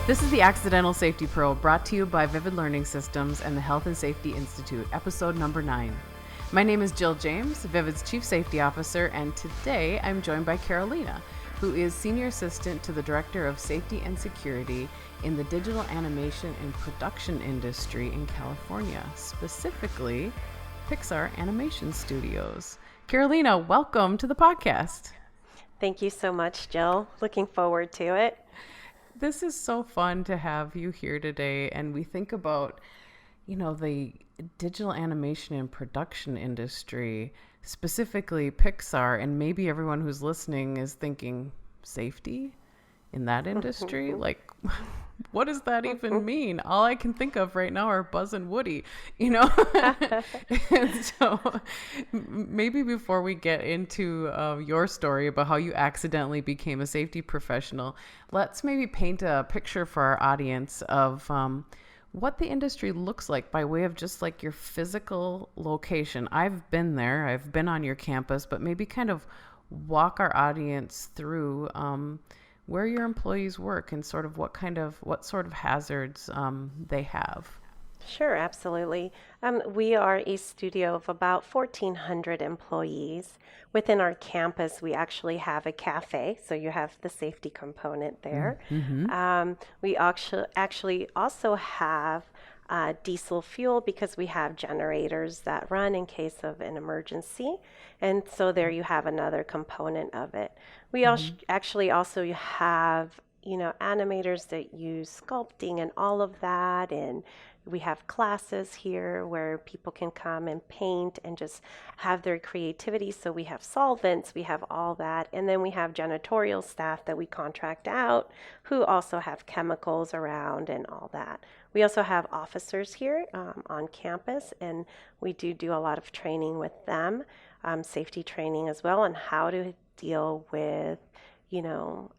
This is the Accidental Safety Pro, brought to you by Vivid Learning Systems and the Health and Safety Institute, episode number 9. My name is Jill James, Vivid's Chief Safety Officer, and today I'm joined by Carolina, who is Senior Assistant to the Director of Safety and Security in the digital animation and production industry in California, specifically Pixar Animation Studios. Carolina, welcome to the podcast. Thank you so much, Jill. Looking forward to it. This is so fun to have you here today, and we think about, the digital animation and production industry, specifically Pixar, and maybe everyone who's listening is thinking, safety in that industry? Like, what does that even mean? All I can think of right now are Buzz and Woody, And so maybe before we get into your story about how you accidentally became a safety professional, let's maybe paint a picture for our audience of what the industry looks like by way of just like your physical location. I've been there, I've been on your campus, but maybe kind of walk our audience through where your employees work and sort of what sort of hazards they have. Sure, absolutely. We are a studio of about 1,400 employees. Within our campus, we actually have a cafe, so you have the safety component there. Mm-hmm. We actually also have diesel fuel because we have generators that run in case of an emergency. And so there you have another component of it. We actually also have, animators that use sculpting and all of that. And we have classes here where people can come and paint and just have their creativity. So we have solvents, we have all that. And then we have janitorial staff that we contract out who also have chemicals around and all that. We also have officers here on campus, and we do a lot of training with them, safety training as well, on how to deal with,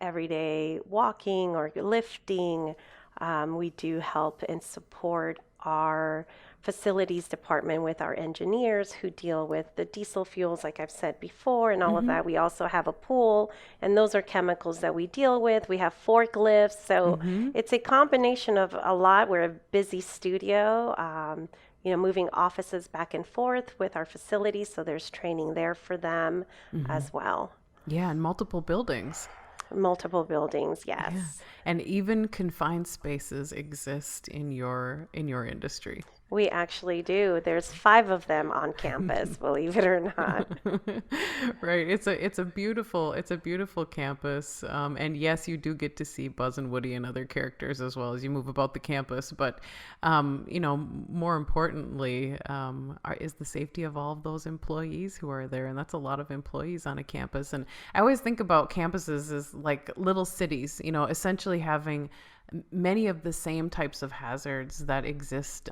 everyday walking or lifting. We do help and support our facilities department with our engineers who deal with the diesel fuels, like I've said before, and all of that. We also have a pool, and those are chemicals that we deal with. We have forklifts, so it's a combination of a lot. We're a busy studio, moving offices back and forth with our facilities, so there's training there for them as well. Yeah, and multiple buildings. Multiple buildings, yes. Yeah. And even confined spaces exist in your industry. We actually do. There's 5 of them on campus, believe it or not. Right. It's a beautiful campus. And yes, you do get to see Buzz and Woody and other characters as well as you move about the campus. But, more importantly, is the safety of all of those employees who are there. And that's a lot of employees on a campus. And I always think about campuses as like little cities, essentially having many of the same types of hazards that exist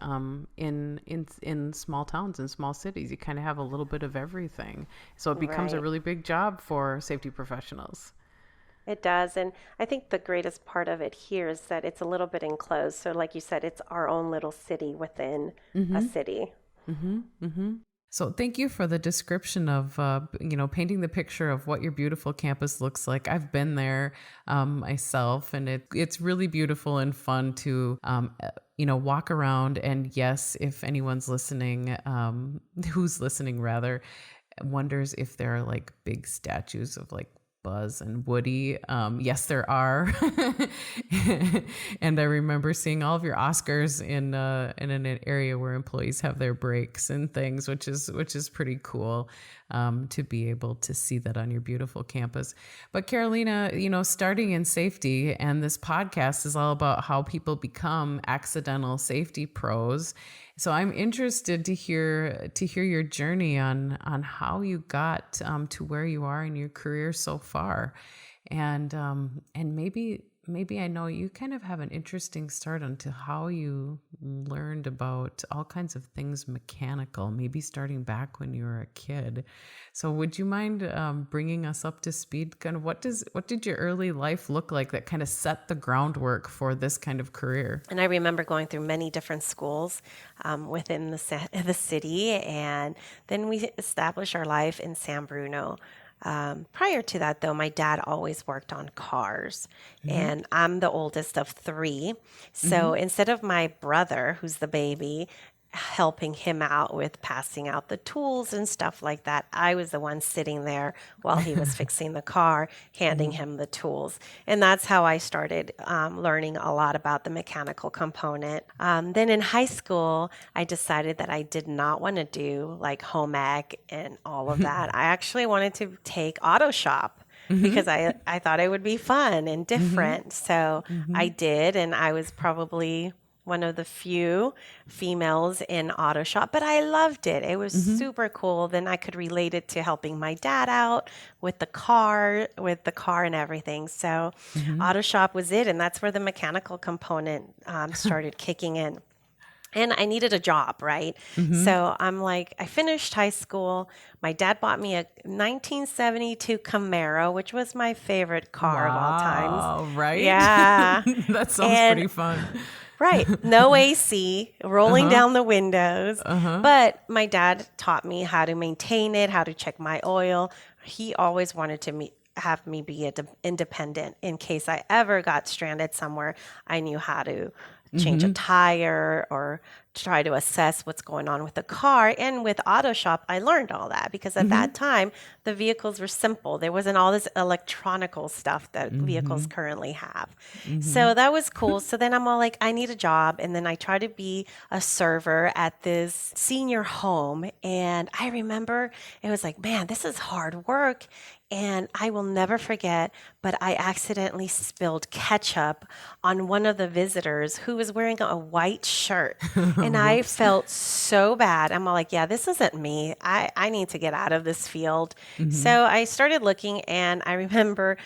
in small towns and small cities. You kind of have a little bit of everything. So it becomes a really big job for safety professionals. It does. And I think the greatest part of it here is that it's a little bit enclosed. So like you said, it's our own little city within a city. So thank you for the description of, painting the picture of what your beautiful campus looks like. I've been there myself, and it's really beautiful and fun to, walk around. And yes, if anyone's listening, who's listening rather, wonders if there are like big statues of like Buzz and Woody. Yes, there are. And I remember seeing all of your Oscars in an area where employees have their breaks and things, which is pretty cool to be able to see that on your beautiful campus. But Carolina, starting in safety, and this podcast is all about how people become accidental safety pros. So I'm interested to hear your journey on how you got to where you are in your career so far, and maybe I know you kind of have an interesting start onto how you learned about all kinds of things mechanical, maybe starting back when you were a kid. So would you mind bringing us up to speed? Kind of what did your early life look like that kind of set the groundwork for this kind of career? And I remember going through many different schools within the city, and then we established our life in San Bruno. Prior to that, though, my dad always worked on cars, and I'm the oldest of three. So instead of my brother, who's the baby, helping him out with passing out the tools and stuff like that, I was the one sitting there while he was fixing the car, handing him the tools. And that's how I started learning a lot about the mechanical component. Then in high school, I decided that I did not want to do like home ec and all of that. I actually wanted to take auto shop because I thought it would be fun and different. So I did, and I was probably one of the few females in auto shop, but I loved it. It was super cool. Then I could relate it to helping my dad out with the car and everything. So auto shop was it, and that's where the mechanical component started kicking in. And I needed a job, right? So I'm like, I finished high school. My dad bought me a 1972 Camaro, which was my favorite car of all times. Wow, right? Yeah. That sounds And pretty fun. right. No AC, rolling down the windows. But my dad taught me how to maintain it, how to check my oil. He always wanted to have me be independent in case I ever got stranded somewhere. I knew how to change a tire or try to assess what's going on with the car. And with auto shop, I learned all that because at that time, the vehicles were simple. There wasn't all this electronical stuff that vehicles currently have. So that was cool. So then I'm all like, I need a job. And then I tried to be a server at this senior home. And I remember it was like, man, this is hard work. And I will never forget, but I accidentally spilled ketchup on one of the visitors who was wearing a white shirt. And I felt so bad. I'm all like, yeah, this isn't me. I need to get out of this field. So I started looking, and I remember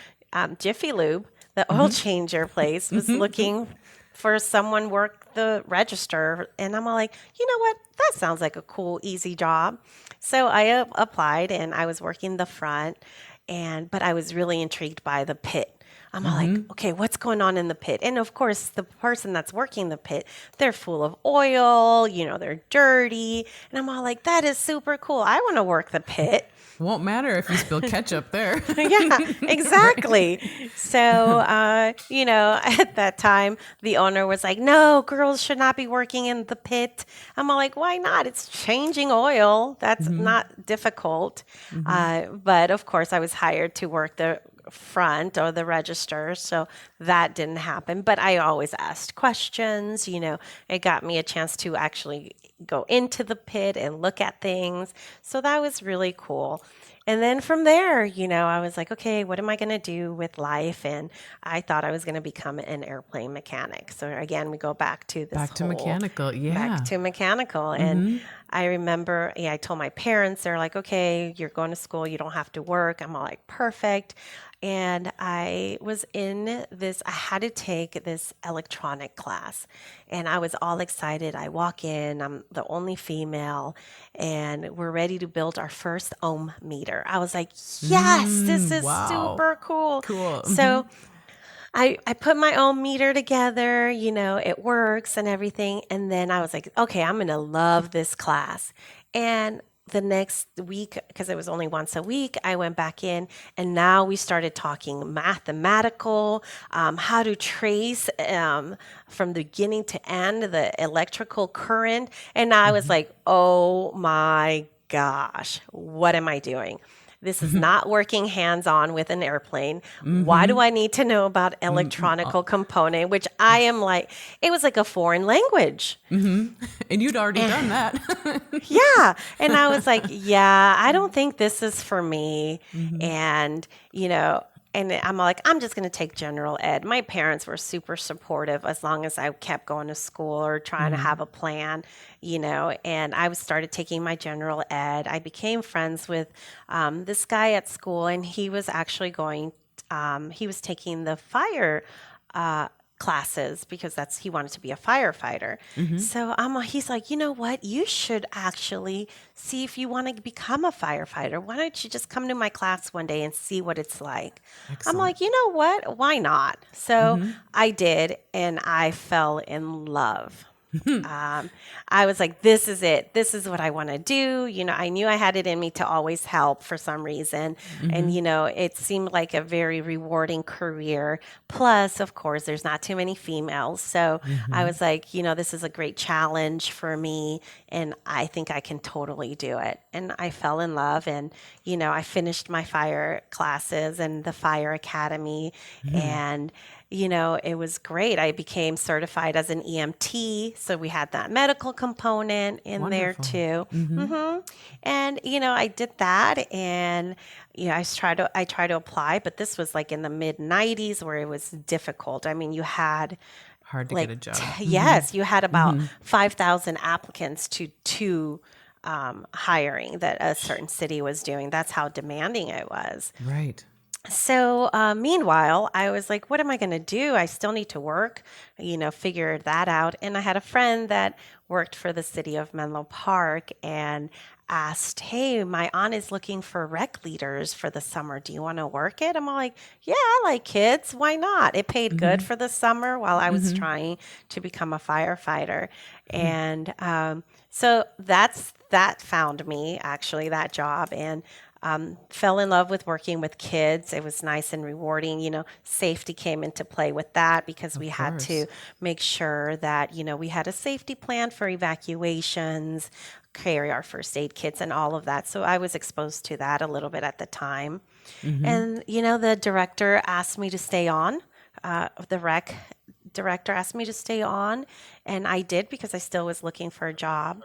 Jiffy Lube, the oil changer place, was looking for someone work the register. And I'm all like, you know what? That sounds like a cool, easy job. So I applied, and I was working the front, but I was really intrigued by the pit. I'm all like, okay, what's going on in the pit? And of course, the person that's working the pit, they're full of oil, they're dirty. And I'm all like, that is super cool. I want to work the pit. Won't matter if you spill ketchup there. Yeah, exactly. So, at that time, the owner was like, no, girls should not be working in the pit. I'm all like, why not? It's changing oil. That's not difficult. But of course, I was hired to work the front or the register, so that didn't happen. But I always asked questions. It got me a chance to actually go into the pit and look at things. So that was really cool. And then from there, I was like, okay, what am I going to do with life? And I thought I was going to become an airplane mechanic. So again, we go back to this Back to mechanical, yeah. Back to mechanical. And I remember, I told my parents, they're like, okay, you're going to school, you don't have to work. I'm all like, perfect. And I was I had to take this electronic class, and I was all excited. I walk in, I'm the only female, and we're ready to build our first ohm meter. I was like, yes, this is wow. super cool. Cool. So I put my own meter together, it works and everything. And then I was like, okay, I'm going to love this class. And the next week, because it was only once a week, I went back in, and now we started talking mathematical, how to trace from the beginning to end the electrical current. And I was like, oh my gosh, what am I doing? This is not working hands-on with an airplane. Why do I need to know about electronical component, which I am like, it was like a foreign language. And you'd already done that. Yeah. And I was like, yeah, I don't think this is for me. And, and I'm like, I'm just going to take general ed. My parents were super supportive as long as I kept going to school or trying to have a plan, and I started taking my general ed. I became friends with this guy at school, and he was actually he was taking the fire classes because he wanted to be a firefighter. So he's like, you know what? You should actually see if you want to become a firefighter. Why don't you just come to my class one day and see what it's like? Excellent. I'm like, you know what? Why not? So I did, and I fell in love. um, I was like, this is it. This is what I want to do. I knew I had it in me to always help for some reason. And, it seemed like a very rewarding career. Plus, of course, there's not too many females. So I was like, this is a great challenge for me. And I think I can totally do it. And I fell in love. And, I finished my fire classes and the fire academy. And it was great. I became certified as an EMT, so we had that medical component in there Wonderful. too. And I did that, and I tried to apply, but this was like in the mid '90s where it was difficult. I mean, you had Hard to get like a job. yes, you had about 5,000 applicants to hiring that a certain city was doing. That's how demanding it was. Right. So, meanwhile, I was like, what am I going to do? I still need to work, figure that out. And I had a friend that worked for the city of Menlo Park and asked, hey, my aunt is looking for rec leaders for the summer. Do you want to work it? I'm all like, yeah, I like kids. Why not? It paid good for the summer while I was trying to become a firefighter. And so that found me, actually, that job. And fell in love with working with kids. It was nice and rewarding. Safety came into play with that because we had to course. make sure that, we had a safety plan for evacuations, carry our first aid kits, and all of that. So I was exposed to that a little bit at the time. And, the director asked me to stay on. The rec director asked me to stay on, and I did because I still was looking for a job.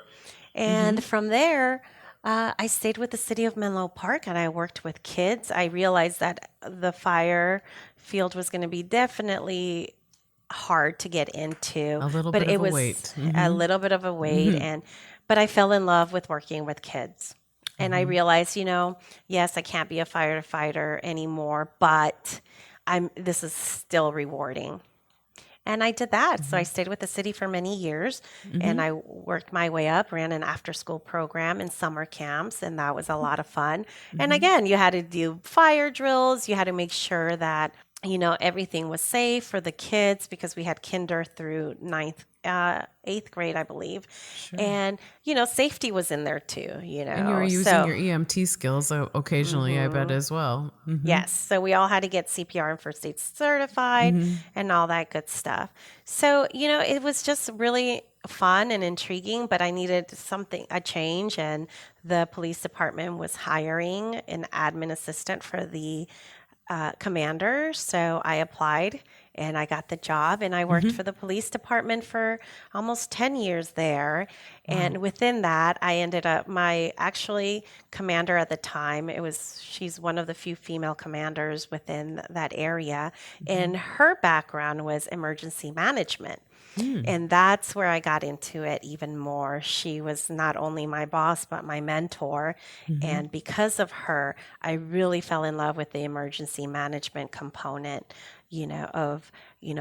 And from there, I stayed with the city of Menlo Park and I worked with kids. I realized that the fire field was going to be definitely hard to get into, A little but bit it of a was wait. a little bit of a wait. But I fell in love with working with kids. And I realized, yes, I can't be a firefighter anymore, but this is still rewarding. And I did that. So I stayed with the city for many years and I worked my way up, ran an after school program in summer camps, and that was a lot of fun. And again, you had to do fire drills, you had to make sure that, everything was safe for the kids because we had kinder through eighth grade, I believe. Sure. And, safety was in there too, And you were using So your EMT skills occasionally, I bet, as well. yes. So we all had to get CPR and first aid certified and all that good stuff. So, it was just really fun and intriguing, but I needed a change. And the police department was hiring an admin assistant for the commander. So I applied and I got the job and I worked for the police department for almost 10 years there. And within that, I ended up my actually commander at the time, she's one of the few female commanders within that area. And her background was emergency management. And that's where I got into it even more. She was not only my boss, but my mentor. And because of her, I really fell in love with the emergency management component, of,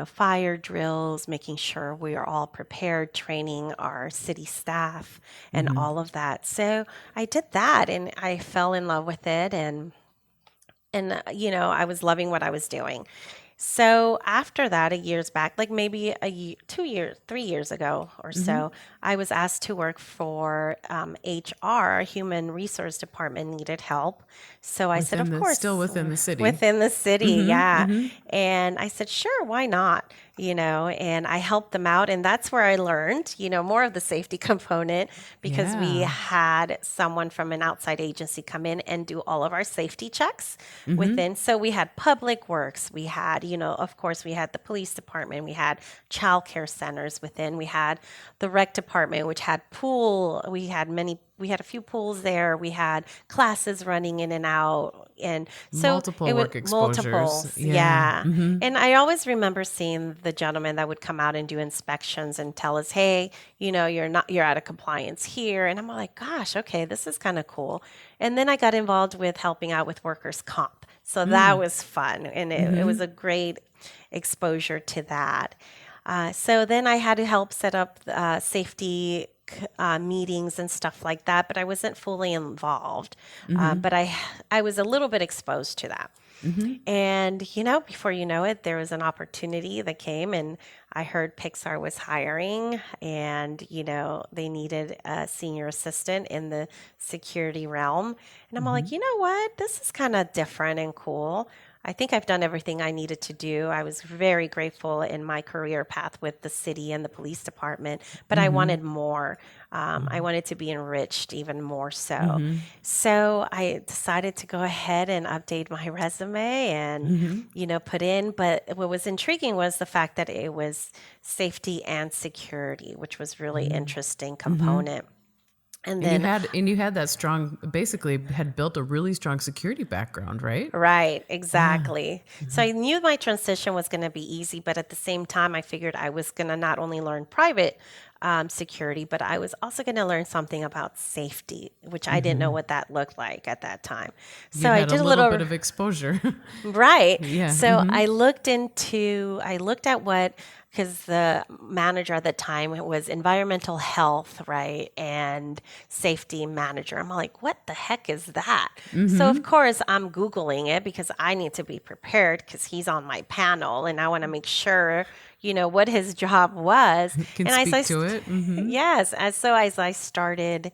fire drills, making sure we are all prepared, training our city staff and all of that. So I did that and I fell in love with it. And I was loving what I was doing. So after that, a years back, like maybe a year, 2 years, 3 years ago or so, I was asked to work for HR. Our human resource department needed help. So I said, of course, Still within the city. within the city, yeah. And I said, sure, why not? And I helped them out. And that's where I learned, more of the safety component because we Yeah. had someone from an outside agency come in and do all of our safety checks within. So we had public works, we had, of course, we had the police department, we had childcare centers within, we had the rec department, which had pool, we had a few pools there. We had classes running in and out. And so Multiple it was work exposures. multiples. Yeah. Yeah. And I always remember seeing the gentleman that would come out and do inspections and tell us, hey, you're out of compliance here. And I'm like, gosh, okay, this is kind of cool. And then I got involved with helping out with workers' comp. So that was fun. And it was a great exposure to that. So then I had to help set up safety meetings and stuff like that, but I wasn't fully involved. But I was a little bit exposed to that. And, before you know it, there was an opportunity that came, and I heard Pixar was hiring, and, they needed a senior assistant in the security realm. And I'm all like, you know what? This is kind of different and cool. I think I've done everything I needed to do. I was very grateful in my career path with the city and the police department, but I wanted more. I wanted to be enriched even more so. So I decided to go ahead and update my resume and, put in. But what was intriguing was the fact that it was safety and security, which was really interesting component. And And you then had and you had that strong, basically had built a really strong security background, right? right, Yeah. exactly. So I knew my transition was going to be easy, but at the same time, I figured I was going to not only learn private security, but I was also going to learn something about safety, which I didn't know what that looked like at that time. You So I had a did a little little bit of exposure. right. Yeah. So I looked at what, because the manager at the time was environmental health, right? And safety manager. I'm like, what the heck is that? So, of course, I'm Googling it because I need to be prepared because he's on my panel and I want to make sure, what his job was. Can And speak to it. yes, as I started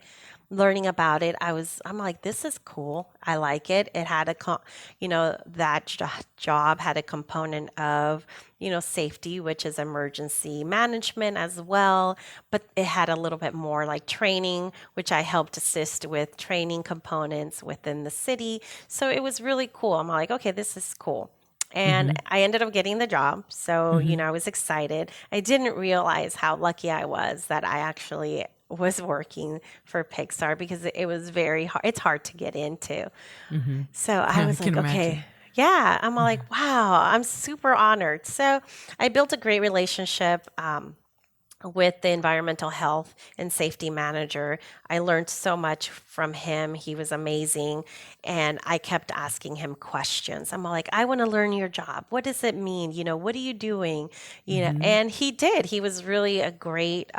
learning about it, I'm like, this is cool. I like it. It had job had a component of, safety, which is emergency management as well. But it had a little bit more like training, which I helped assist with training components within the city. So it was really cool. I'm like, okay, this is cool. And I ended up getting the job. So, I was excited. I didn't realize how lucky I was that I actually was working for Pixar because it was very hard. It's hard to get into. So I Yeah, I was can like, okay, imagine. yeah. I'm like, wow, I'm super honored. So I built a great relationship. With the environmental health and safety manager. I learned so much from him. He was amazing. And I kept asking him questions. I'm like, I want to learn your job. What does it mean? What are you doing? And he did. He was really a great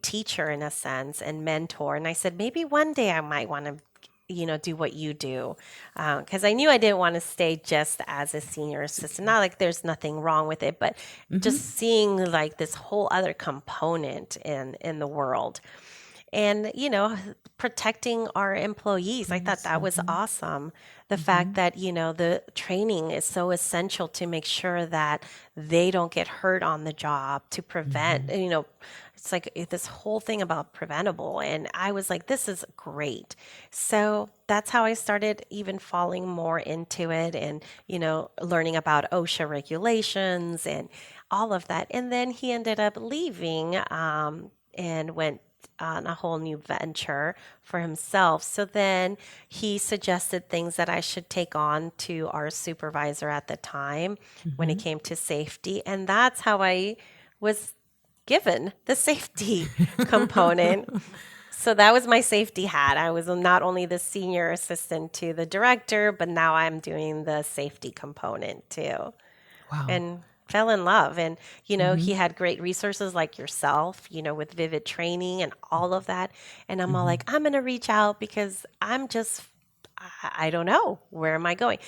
teacher in a sense and mentor. And I said, maybe one day I might want to, do what you do. Because I knew I didn't want to stay just as a senior assistant. Not like there's nothing wrong with it, but just seeing like this whole other component in the world. And, protecting our employees. I thought Please. that was awesome. The fact that, the training is so essential to make sure that they don't get hurt on the job, to prevent, it's like this whole thing about preventable. And I was like, this is great. So that's how I started even falling more into it and, learning about OSHA regulations and all of that. And then he ended up leaving and went on a whole new venture for himself. So then he suggested things that I should take on to our supervisor at the time when it came to safety. And that's how I was given the safety component. So that was my safety hat. I was not only the senior assistant to the director, but now I'm doing the safety component too. Wow. And fell in love. And, he had great resources like yourself, with Vivid training and all of that. And I'm all like, I'm going to reach out because I don't know. Where am I going?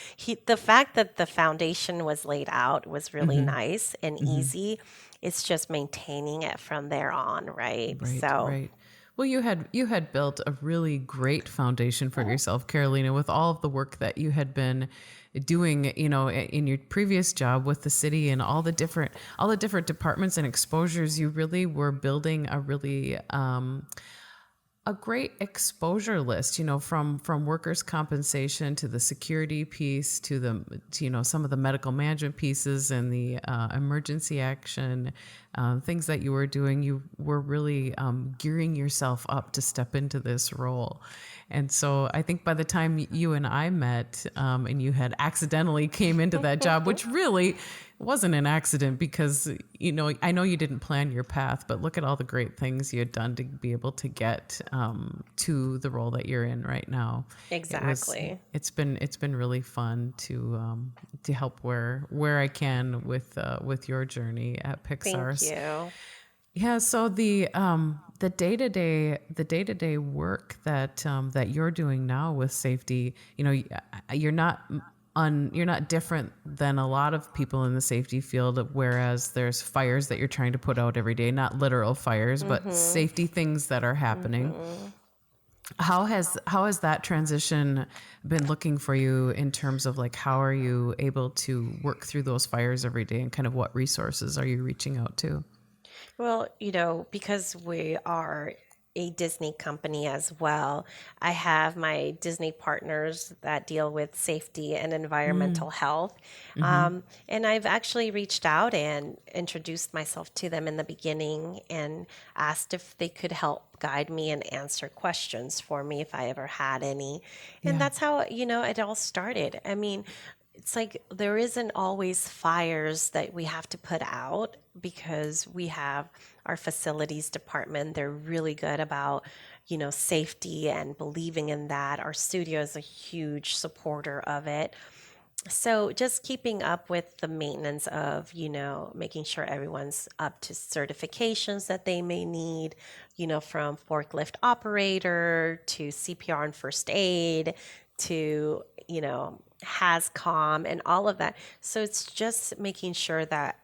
The fact that the foundation was laid out was really nice and easy. It's just maintaining it from there on, right? Right, So, right. Well, you had built a really great foundation for yourself, Carolina, with all of the work that you had been doing, in your previous job with the city and all the different departments and exposures. You really were building a great exposure list, from workers' compensation to the security piece to some of the medical management pieces and the emergency action things that you were doing. You were really gearing yourself up to step into this role. And so I think by the time you and I met, and you had accidentally came into that job, which really wasn't an accident because, I know you didn't plan your path, but look at all the great things you had done to be able to get to the role that you're in right now. exactly. It's been really fun to help where I can with your journey at Pixar. Thank you. Yeah, so the day-to-day work that you're doing now with safety, you're not you're not different than a lot of people in the safety field, whereas there's fires that you're trying to put out every day, not literal fires, but Mm-hmm. safety things that are happening. Mm-hmm. How has that transition been looking for you in terms of like how are you able to work through those fires every day and kind of what resources are you reaching out to? Well, because we are a Disney company as well, I have my Disney partners that deal with safety and environmental health. And I've actually reached out and introduced myself to them in the beginning and asked if they could help guide me and answer questions for me if I ever had any. And Yeah. that's how, it all started. I mean, it's like there isn't always fires that we have to put out because we have our facilities department. They're really good about, safety and believing in that. Our studio is a huge supporter of it. So just keeping up with the maintenance of, making sure everyone's up to certifications that they may need, from forklift operator to CPR and first aid to, HAZCOM and all of that. So it's just making sure that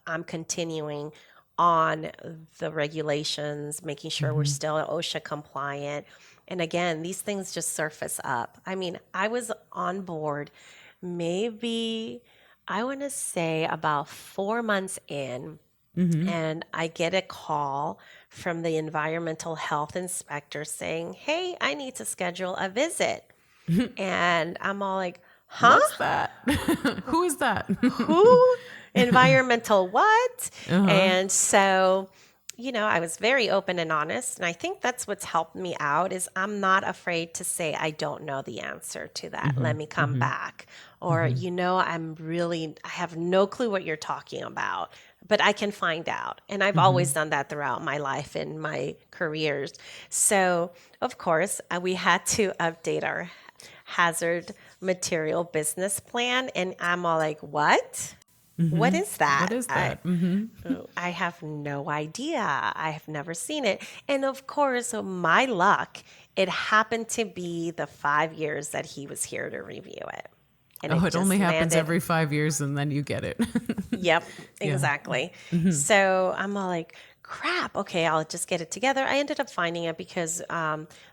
I'm continuing on the regulations, making sure we're still OSHA compliant. And again, these things just surface up. I mean, I was on board maybe, I want to say about 4 months in, and I get a call from the environmental health inspector saying, "Hey, I need to schedule a visit." And I'm all like, "Huh? What's that? Who is that? Who? Environmental what?" Uh-huh. And so, I was very open and honest. And I think that's what's helped me out is I'm not afraid to say I don't know the answer to that. Let me come back. Or, I have no clue what you're talking about, but I can find out. And I've always done that throughout my life and my careers. So, of course, we had to update our hazard material business plan. And I'm all like, what? What is What that? is that? Hmm. I have no idea. I have never seen it. And of course, my luck, it happened to be the 5 years that he was here to review it. And Oh, it it only just happens landed. every 5 years and then you get it. Yep, Yeah. exactly. So I'm all like, crap, okay, I'll just get it together. I ended up finding it because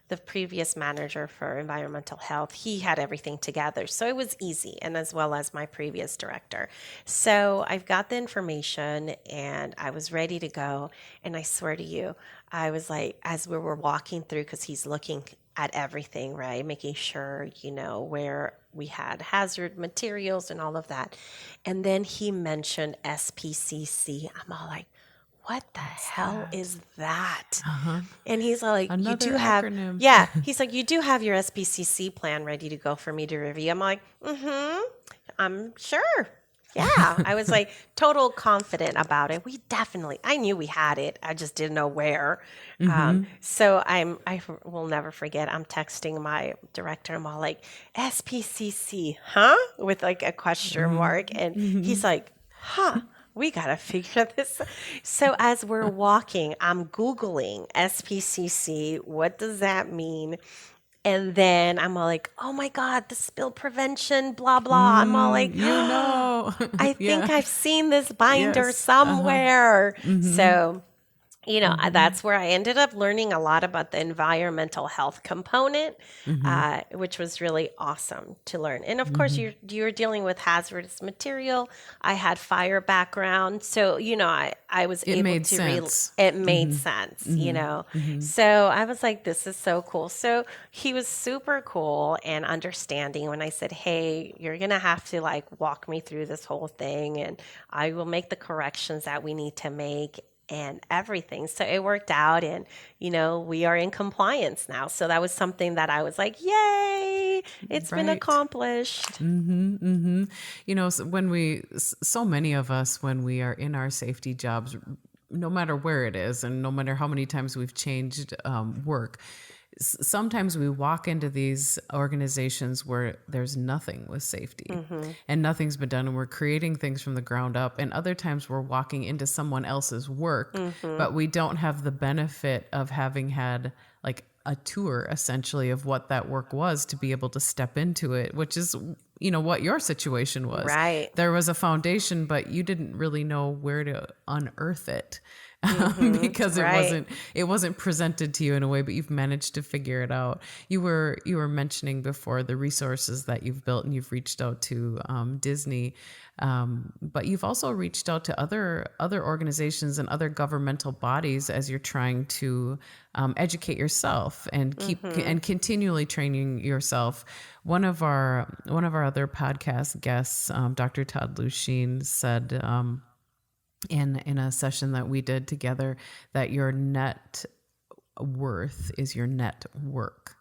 the previous manager for environmental health, he had everything together. So it was easy, and as well as my previous director. So I've got the information and I was ready to go. And I swear to you, I was like, as we were walking through, because he's looking at everything, right? Making sure, where we had hazard materials and all of that. And then he mentioned SPCC. I'm all like, what the What's hell that? is that? Uh-huh. And he's like, you Another do have, acronym. yeah, he's like, you do have your SPCC plan ready to go for me to review. I'm like, I'm sure. Yeah, I was like total confident about it. I knew we had it. I just didn't know where. So I will never forget. I'm texting my director. I'm all like, SPCC, huh? With like a question mark. And he's like, huh, we got to figure this. So as we're walking, I'm Googling SPCC. What does that mean? And then I'm all like, oh my God, the spill prevention, blah, blah. I'm all like, You know. I think Yeah. I've seen this binder Yes. Uh-huh. somewhere. So that's where I ended up learning a lot about the environmental health component, which was really awesome to learn. And of course, you're dealing with hazardous material. I had fire background, so I was It able made to sense. it made sense. So I was like, this is so cool. So he was super cool and understanding when I said, hey, you're gonna have to like walk me through this whole thing, and I will make the corrections that we need to make and everything. So it worked out, and we are in compliance now. So that was something that I was like, yay, it's been Right. accomplished. So so many of us, when we are in our safety jobs, no matter where it is and no matter how many times we've changed work, sometimes we walk into these organizations where there's nothing with safety Mm-hmm. and nothing's been done, and we're creating things from the ground up. And other times we're walking into someone else's work, Mm-hmm. but we don't have the benefit of having had like a tour essentially of what that work was to be able to step into it, which is, what your situation was. Right. There was a foundation, but you didn't really know where to unearth it. Mm-hmm. Because Right. it wasn't presented to you in a way, but you've managed to figure it out. You were mentioning before the resources that you've built, and you've reached out to Disney, but you've also reached out to other organizations and other governmental bodies as you're trying to educate yourself and Mm-hmm. continually training yourself. One of our other podcast guests, Dr. Todd Lusheen, said in a session that we did together that your net worth is your net work.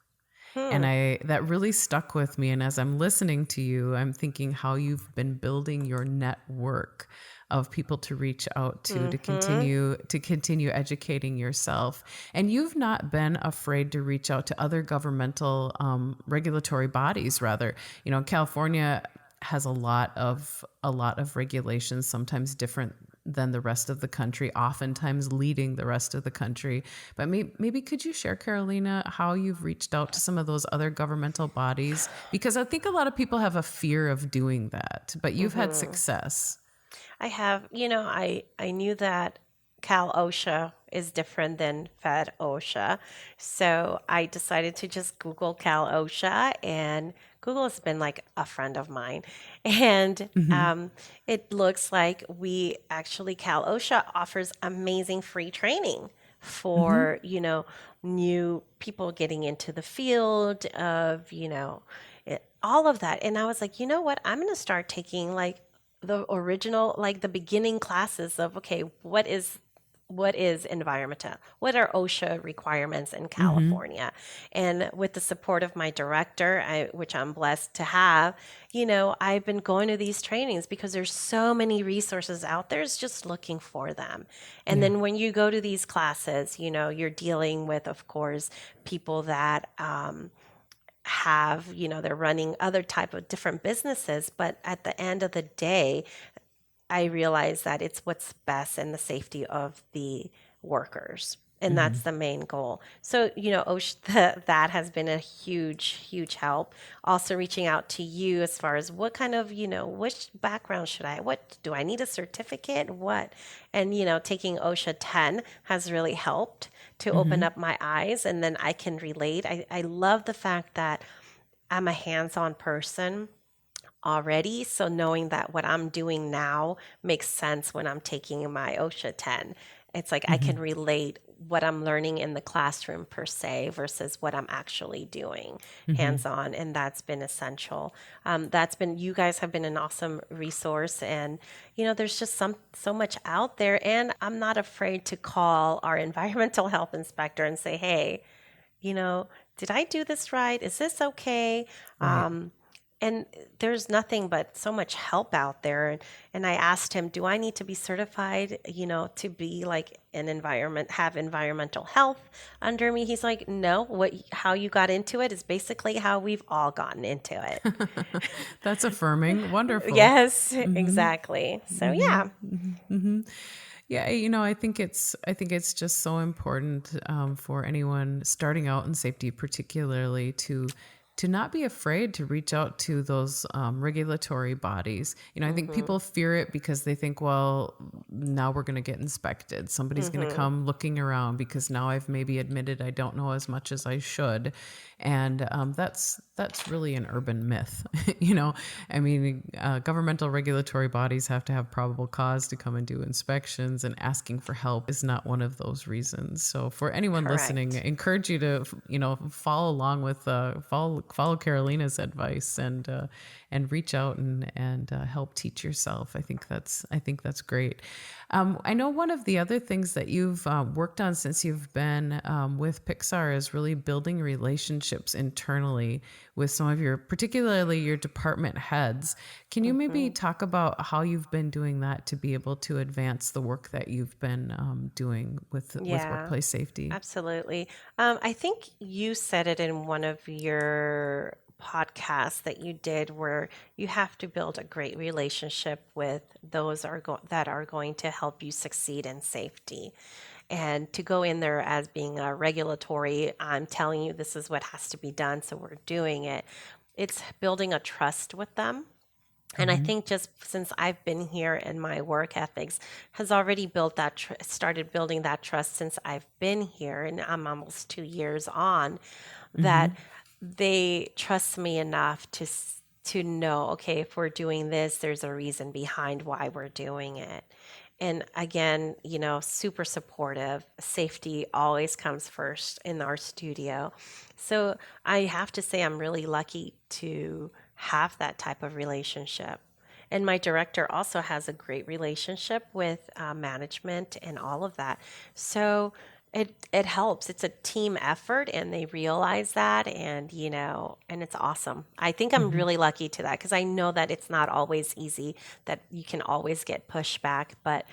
And Hmm. that really stuck with me. And as I'm listening to you, I'm thinking how you've been building your network of people to reach out to Mm-hmm. continue educating yourself. And you've not been afraid to reach out to other governmental regulatory bodies. Rather, California has a lot of regulations, sometimes different than the rest of the country, oftentimes leading the rest of the country. But maybe could you share, Carolina, how you've reached out to some of those other governmental bodies? Because I think a lot of people have a fear of doing that, but you've had Mm-hmm. success. I have, I knew that CAL-OSHA is different than Fed-OSHA. So I decided to just Google CAL-OSHA, and Google has been like a friend of mine. And Hmm. it looks like CAL-OSHA offers amazing free training Hmm. for, new people getting into the field of, all of that. And I was like, you know what? I'm going to start taking like the original, like the beginning classes of, okay, what is environmental? What are OSHA requirements in Hmm. California? And with the support of my director, which I'm blessed to have, I've been going to these trainings because there's so many resources out there. It's just looking for them. And Yeah. then when you go to these classes, you're dealing with, of course, people that they're running other type of different businesses, but at the end of the day, I realize that it's what's best in the safety of the workers. And that's Hmm. the main goal. So, OSHA, that has been a huge, huge help. Also, reaching out to you as far as what kind of, which background what do I need a certificate? What? And, taking OSHA 10 has really helped to open Hmm. up my eyes. And then I can relate. I love the fact that I'm a hands on person already. So knowing that what I'm doing now makes sense when I'm taking my OSHA 10. It's like I Hmm. can relate what I'm learning in the classroom per se versus what I'm actually doing Hmm. hands on. And that's been essential. You guys have been an awesome resource. And, there's just so much out there. And I'm not afraid to call our environmental health inspector and say, hey, you know, did I do this right? Is this okay? Right. And there's nothing but so much help out there. And I asked him, do I need to be certified, to be like have environmental health under me? He's like, no, how you got into it is basically how we've all gotten into it. That's affirming. Wonderful. Yes, Hmm. exactly. So Hmm. yeah. Hmm. Yeah, I think it's just so important for anyone starting out in safety, particularly to not be afraid to reach out to those regulatory bodies. I think Mm-hmm. people fear it because they think, well, now we're going to get inspected. Somebody's going to Mm-hmm. come looking around because now I've maybe admitted I don't know as much as I should, and that's really an urban myth. I mean, governmental regulatory bodies have to have probable cause to come and do inspections, and asking for help is not one of those reasons. So, for anyone listening, I Correct. encourage you to, follow along with follow follow Carolina's advice and reach out and help teach yourself. I think that's great. I know one of the other things that you've worked on since you've been with Pixar is really building relationships internally with some of particularly your department heads. Can you maybe Hmm. talk about how you've been doing that to be able to advance the work that you've been doing with Yeah, workplace safety? absolutely. I think you said it in one of your podcasts that you did, where you have to build a great relationship with those that are going to help you succeed in safety. And to go in there as being a regulatory, I'm telling you this is what has to be done, so we're doing it. It's building a trust with them. And I Mm-hmm. think just since I've been here and my work ethics has already built started building that trust since I've been here, and I'm almost 2 years on, Mm-hmm. that they trust me enough to know, okay, if we're doing this, there's a reason behind why we're doing it. And again, super supportive. Safety always comes first in our studio. So I have to say, I'm really lucky to have that type of relationship. And my director also has a great relationship with management and all of that. So it helps. It's a team effort, and they realize that, and and it's awesome. I think I'm Mm-hmm. really lucky to that because I know that it's not always easy, that you can always get pushback, but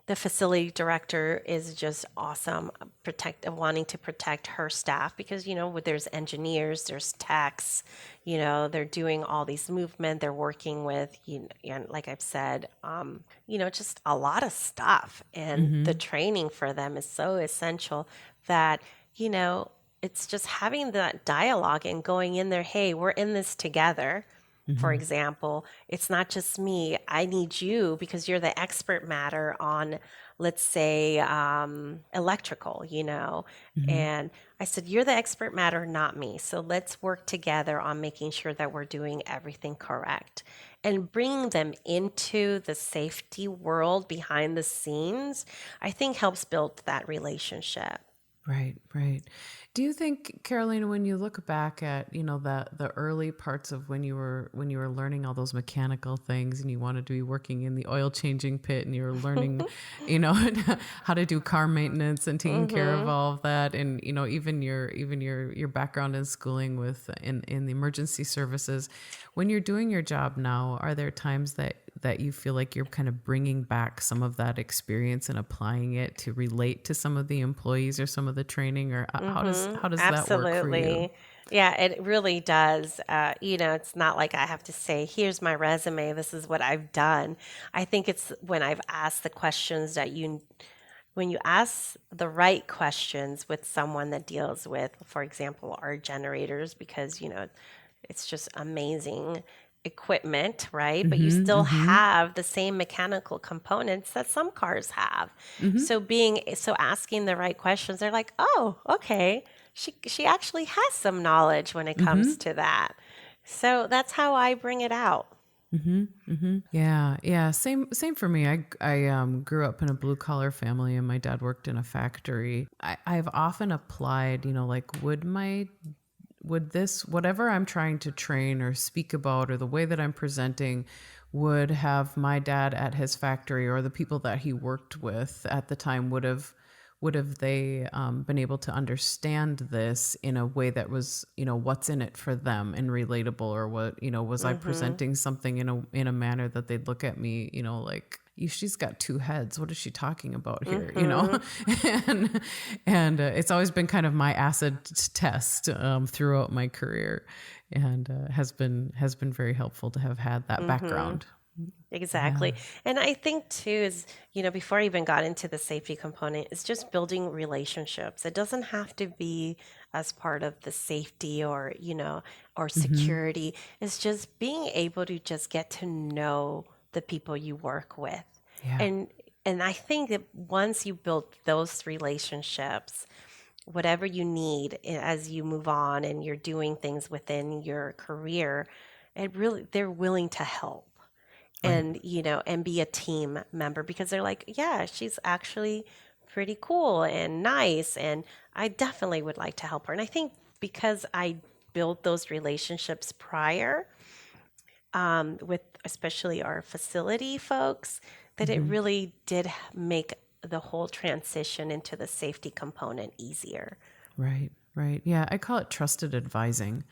the facility director is just awesome, wanting to protect her staff because there's engineers, there's techs, they're doing all these movement, they're working with and like I've said, just a lot of stuff, and the Mm-hmm. training for them is so essential that you know it's just having that dialogue and going in there. Hey, we're in this together. For Mm-hmm. example, it's not just me. I need you because you're the expert matter on, let's say, electrical, Mm-hmm. And I said, you're the expert matter, not me. So let's work together on making sure that we're doing everything correct. And bringing them into the safety world behind the scenes, I think helps build that relationship. Right, right. Do you think, Carolina, when you look back at, the early parts of when you were learning all those mechanical things and you wanted to be working in the oil changing pit and you were learning, you know, how to do car maintenance and taking care of Hmm. all of that, and even your background in schooling in the emergency services, when you're doing your job now, are there times that you feel like you're kind of bringing back some of that experience and applying it to relate to some of the employees or some of the training, or how does Mm-hmm. how does that work for you? Absolutely. Yeah, it really does. It's not like I have to say, here's my resume, this is what I've done. I think it's when I've asked the questions when you ask the right questions with someone that deals with, for example, our generators, because, it's just amazing equipment, right? But you Mm-hmm. still Mm-hmm. have the same mechanical components that some cars have. Mm-hmm. So asking the right questions, they're like, "Oh, okay. She actually has some knowledge when it Mm-hmm. comes to that." So that's how I bring it out. Mm-hmm. Mm-hmm. Yeah, yeah. Same for me. I grew up in a blue collar family, and my dad worked in a factory. I've often applied, like would this, whatever I'm trying to train or speak about, or the way that I'm presenting, would have my dad at his factory or the people that he worked with at the time, would have they been able to understand this in a way that was, what's in it for them and relatable, or what, was I Mm-hmm. presenting something in a manner that they'd look at me, like, she's got two heads. What is she talking about here? Mm-hmm. and it's always been kind of my acid test throughout my career, and has been very helpful to have had that Mm-hmm. background. Yeah. Exactly. And I think too is, before I even got into the safety component, is just building relationships. It doesn't have to be as part of the safety or Mm-hmm. security. It's just being able to just get to know the people you work with. Yeah. And and I think that once you build those relationships, whatever you need as you move on and you're doing things within your career, they're willing to help Right. and be a team member because they're like, yeah, she's actually pretty cool and nice, and I definitely would like to help her. And I think because I build those relationships prior, with especially our facility folks, that it Hmm. really did make the whole transition into the safety component easier. Right, right. Yeah, I call it trusted advising.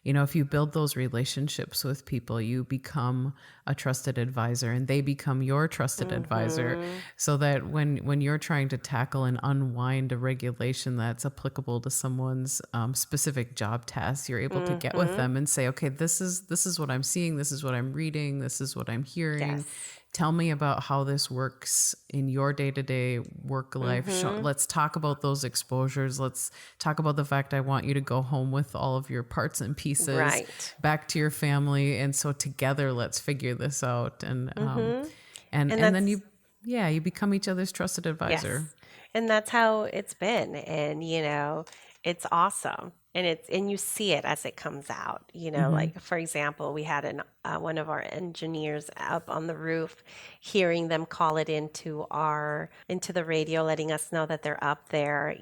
If you build those relationships with people, you become a trusted advisor and they become your trusted advisor, Mm-hmm. so that when you're trying to tackle and unwind a regulation that's applicable to someone's specific job tasks, you're able to get with Mm-hmm. them and say, okay, this is what I'm seeing, this is what I'm reading, this is what I'm hearing. Yes. Tell me about how this works in your day-to-day work life. Mm-hmm. Let's talk about those exposures. Let's talk about the fact I want you to go home with all of your parts and pieces Right. back to your family. And so together, let's figure this out. And Mm-hmm. and And and then that's you become each other's trusted advisor. Yes. And that's how it's been. And, it's awesome. And you see it as it comes out. Hmm. Like, for example, we had one of our engineers up on the roof, hearing them call it into the radio, letting us know that they're up there.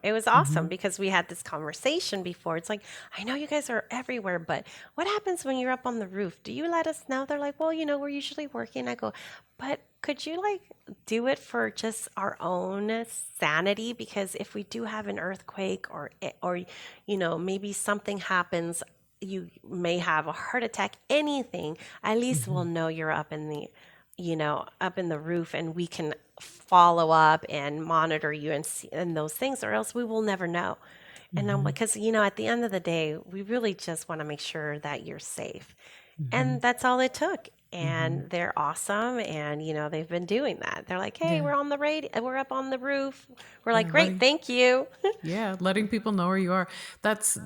It was awesome Hmm. because we had this conversation before. It's like, I know you guys are everywhere, but what happens when you're up on the roof? Do you let us know? They're like, well, we're usually working. I go, but could you like do it for just our own sanity? Because if we do have an earthquake, or maybe something happens, you may have a heart attack, anything, at least we'll Hmm. know you're up in the roof, and we can follow up and monitor you and those things, or else we will never know. And I'm Hmm. like, because at the end of the day, we really just want to make sure that you're safe. Hmm. And that's all it took. Hmm. And they're awesome. And, they've been doing that. They're like, hey, Yeah. we're on the radio, we're up on the roof. We're like, Yeah. great, thank you. Letting people know where you are. That's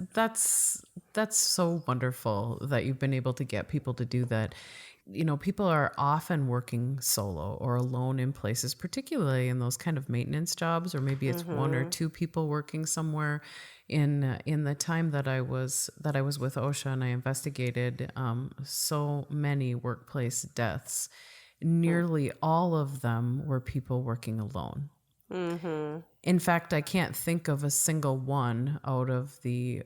so wonderful that you've been able to get people to do that. People are often working solo or alone in places, particularly in those kind of maintenance jobs, or maybe it's one or Mm-hmm. two people working somewhere. In the time that I was with OSHA, and I investigated so many workplace deaths, nearly all of them were people working alone. Mm-hmm. In fact, I can't think of a single one out of the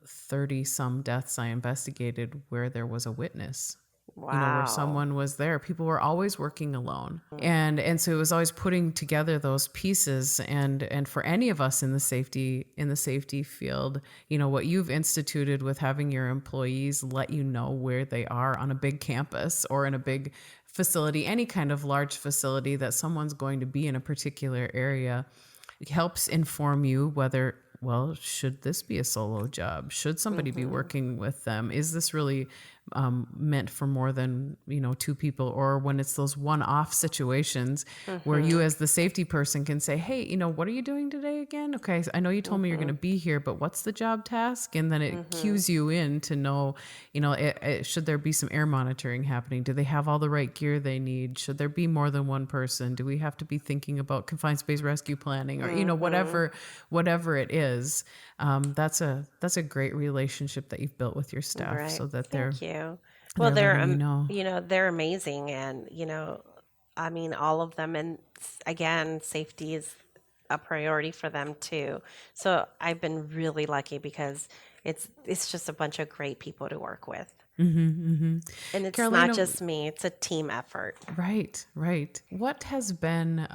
30 some deaths I investigated where there was a witness, where Wow. someone was there. People were always working alone. And so it was always putting together those pieces. And for any of us in the safety field, what you've instituted with having your employees let you know where they are on a big campus or in a big facility, any kind of large facility that someone's going to be in a particular area, helps inform you whether, well, should this be a solo job? Should somebody be Mm-hmm. working with them? Is this really meant for more than two people? Or when it's those one-off situations where you Mm-hmm. as the safety person can say, hey, what are you doing today again? Okay, so I know you told me you're going Mm-hmm. to be here, but what's the job task? And then it Mm-hmm. cues you in to know, should there be some air monitoring happening? Do they have all the right gear they need? Should there be more than one person? Do we have to be thinking about confined space rescue planning, or Mm-hmm. whatever it is? That's a great relationship that you've built with your staff, Right. so that they're Thank you. Well, they're letting you know. they're amazing, and I mean, all of them. And again, safety is a priority for them too. So I've been really lucky because it's just a bunch of great people to work with. Hmm. Hmm. And it's not Carolina, just me, it's a team effort. right, right. What has been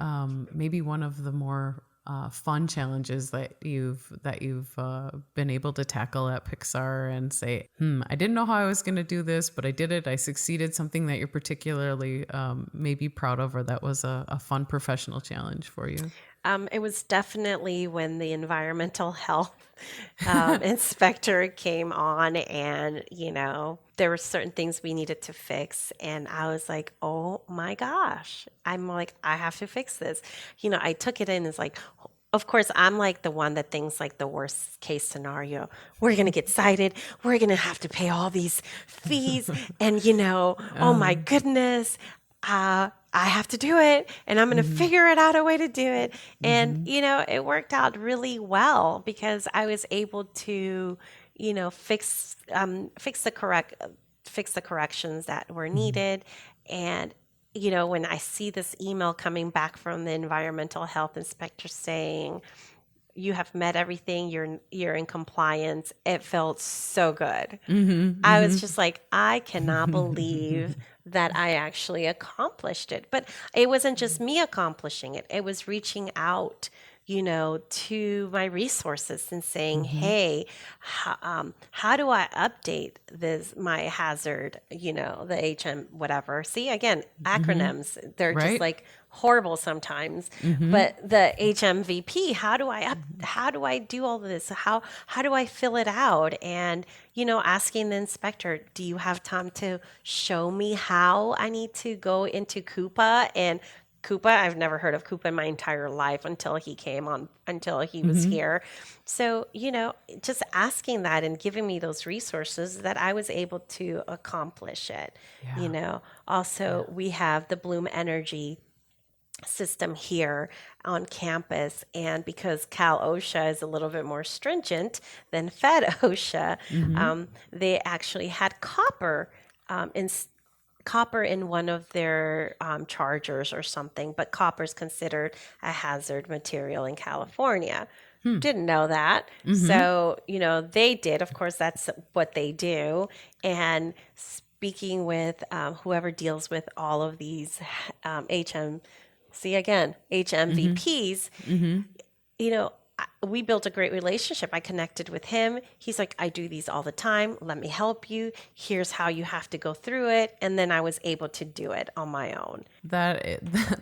maybe one of the more fun challenges that you've been able to tackle at Pixar and say, I didn't know how I was going to do this, but I did it. I succeeded. Something that you're particularly maybe proud of, or that was a fun professional challenge for you. It was definitely when the environmental health inspector came on, and there were certain things we needed to fix, and I was like, oh my gosh, I'm like, I have to fix this. I took it in as like, of course, I'm like the one that thinks like the worst case scenario. We're going to get cited. We're going to have to pay all these fees. And, oh my goodness, I have to do it, and I'm going to Hmm. figure it out a way to do it. And, Hmm. it worked out really well because I was able to, fix the corrections that were Hmm. needed. And when I see this email coming back from the environmental health inspector saying, you have met everything, you're in compliance. It felt so good. I was Mm-hmm. just like, I cannot Mm-hmm. believe that I actually accomplished it. But it wasn't just me accomplishing it, it was reaching out, to my resources and saying, Mm-hmm. hey, how do I update my hazard, the HM, whatever. See, again, Mm-hmm. acronyms, they're just Right. like horrible sometimes. Mm-hmm. But the HMVP, how do I do all of this? How do I fill it out? And, asking the inspector, do you have time to show me how I need to go into Coupa? And Coupa, I've never heard of Coupa in my entire life until he was Mm-hmm. here. So, just asking that and giving me those resources that I was able to accomplish it. Yeah. Yeah. Also, we have the Bloom Energy system here on campus. And because CAL-OSHA is a little bit more stringent than Fed-OSHA, Mm-hmm. they actually had copper in one of their chargers or something, but copper is considered a hazard material in California. Hmm. Didn't know that. Mm-hmm. So, they did. Of course, that's what they do. And speaking with whoever deals with all of these Mm-hmm. HMVPs, Mm-hmm. we built a great relationship. I connected with him. He's like, I do these all the time. Let me help you. Here's how you have to go through it. And then I was able to do it on my own.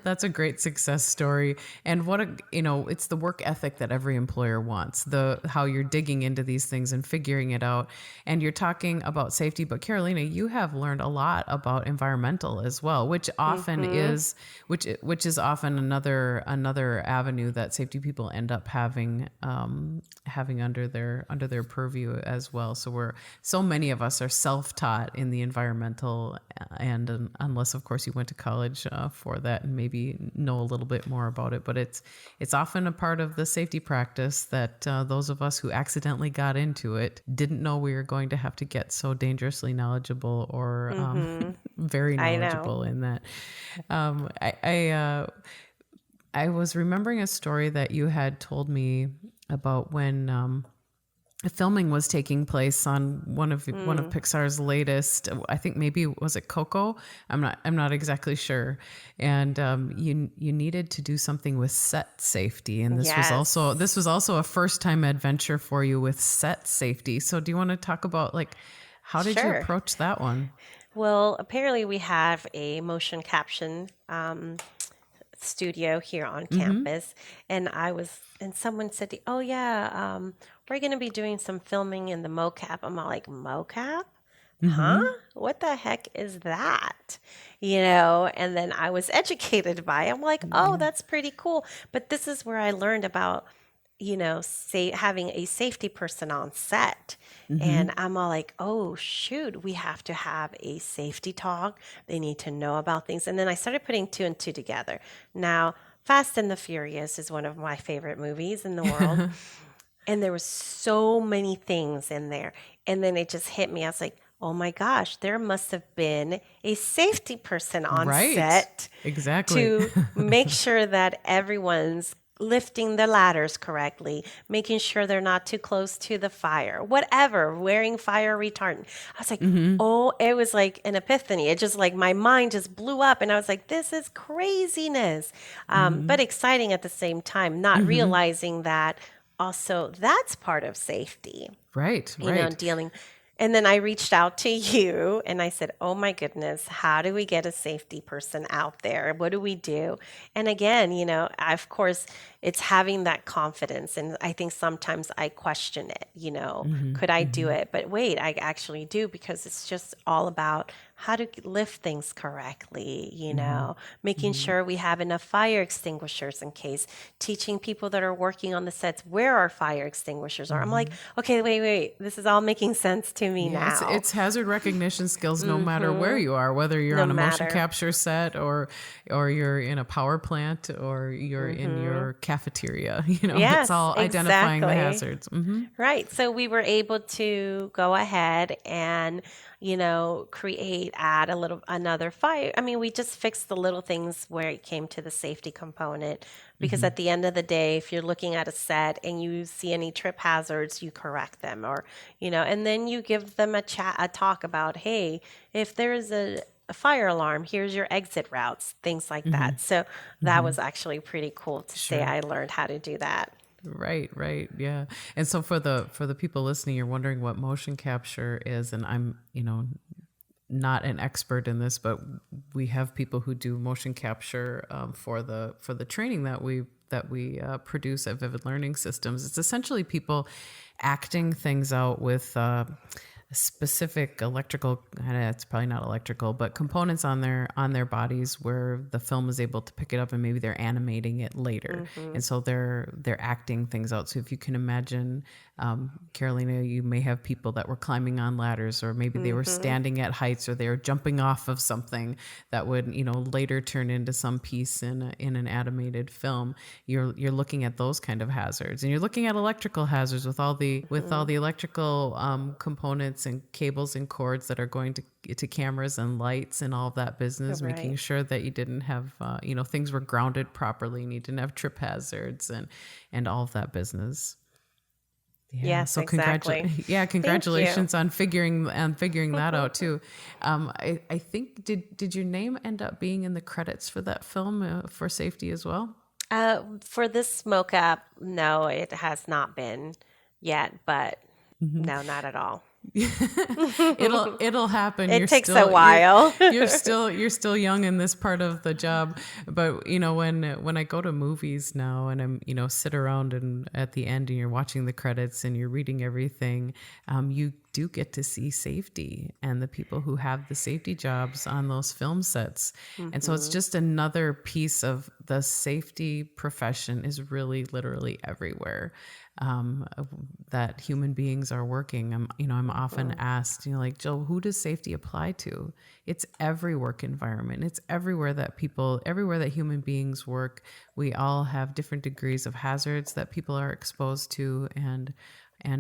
That's a great success story, and it's the work ethic that every employer wants. The how you're digging into these things and figuring it out, and you're talking about safety. But Carolina, you have learned a lot about environmental as well, which often Mm-hmm. is which is often another avenue that safety people end up having under their purview as well. So many of us are self-taught in the environmental, and unless of course you went to college for that and maybe know a little bit more about it, but it's often a part of the safety practice that those of us who accidentally got into it didn't know we were going to have to get so dangerously knowledgeable or Mm-hmm. very I know. knowledgeable in that. um, I, I uh, I was remembering a story that you had told me about when filming was taking place on one of Mm. Pixar's latest. I think maybe was it Coco. I'm not exactly sure. And you needed to do something with set safety, and this Yes. was also a first time adventure for you with set safety. So do you want to talk about like how did you Sure. approach that one? Well, apparently we have a motion caption studio here on Mm-hmm. campus, and someone said, "Oh yeah, we're going to be doing some filming in the mocap." I'm all like, "Mocap? Huh? Mm-hmm. What the heck is that?" And then I was educated by it. I'm like, "Oh, Yeah. that's pretty cool." But this is where I learned about, say having a safety person on set. Mm-hmm. And I'm all like, oh, shoot, we have to have a safety talk. They need to know about things. And then I started putting two and two together. Now, Fast and the Furious is one of my favorite movies in the world. And there was so many things in there. And then it just hit me. I was like, oh my gosh, there must have been a safety person on Right. set Exactly. to make sure that everyone's lifting the ladders correctly, making sure they're not too close to the fire, whatever, wearing fire retardant. I was like, Mm-hmm. oh, it was like an epiphany. It just like my mind just blew up, and I was like, this is craziness, Mm-hmm. but exciting at the same time, not Mm-hmm. realizing that also that's part of safety, Right. Right. dealing. And then I reached out to you and I said, oh my goodness, how do we get a safety person out there? What do we do? And again, of course, it's having that confidence. And I think sometimes I question it, Mm-hmm. could I do Mm-hmm. it? But wait, I actually do, because it's just all about how to lift things correctly, Mm-hmm. making Mm-hmm. sure we have enough fire extinguishers in case, teaching people that are working on the sets where our fire extinguishers are. I'm like, Mm-hmm. okay, wait, this is all making sense to me Yeah, now. it's hazard recognition skills no matter where Hmm. you are, whether you're No on a motion matter. capture set or you're in a power plant or you're in Hmm. your cafeteria. It's Yes, all identifying the exactly. hazards. Mm-hmm. Right. So we were able to go ahead and, create might add another fire. I mean, we just fixed the little things where it came to the safety component. Because at the end of the day, if you're looking at a set and you see any trip hazards, you correct them, or, and then you give them a talk about, hey, if there's a fire alarm, here's your exit routes, things like that. So that was actually pretty cool to say Sure. I learned how to do that. Right, yeah. And so for the people listening, you're wondering what motion capture is, and I'm, not an expert in this, but we have people who do motion capture for the training that we produce at Vivid Learning Systems. It's essentially people acting things out with specific electrical, it's probably not electrical, but components on their bodies where the film is able to pick it up, and maybe they're animating it later. And so they're acting things out. So if you can imagine, Carolina, you may have people that were climbing on ladders, or maybe they were standing at heights, or they were jumping off of something that would, later turn into some piece in an animated film. You're looking at those kind of hazards, and you're looking at electrical hazards with all the electrical components and cables and cords that are going to cameras and lights and all of that business, making sure that you didn't have things were grounded properly, and you didn't have trip hazards and all of that business. Yes, so exactly. Congratulations on figuring that out too. I think did your name end up being in the credits for that film for safety as well? For this smoke up, no, it has not been yet, but no, not at all. It'll happen. It takes a while. You're still young in this part of the job, but when I go to movies now and I'm sit around and at the end and you're watching the credits and you're reading everything, you do get to see safety and the people who have the safety jobs on those film sets. And so it's just another piece of the safety profession is really literally everywhere. That human beings are working. I'm often asked, like, Jill, who does safety apply to? It's every work environment. It's everywhere that human beings work. We all have different degrees of hazards that people are exposed to, and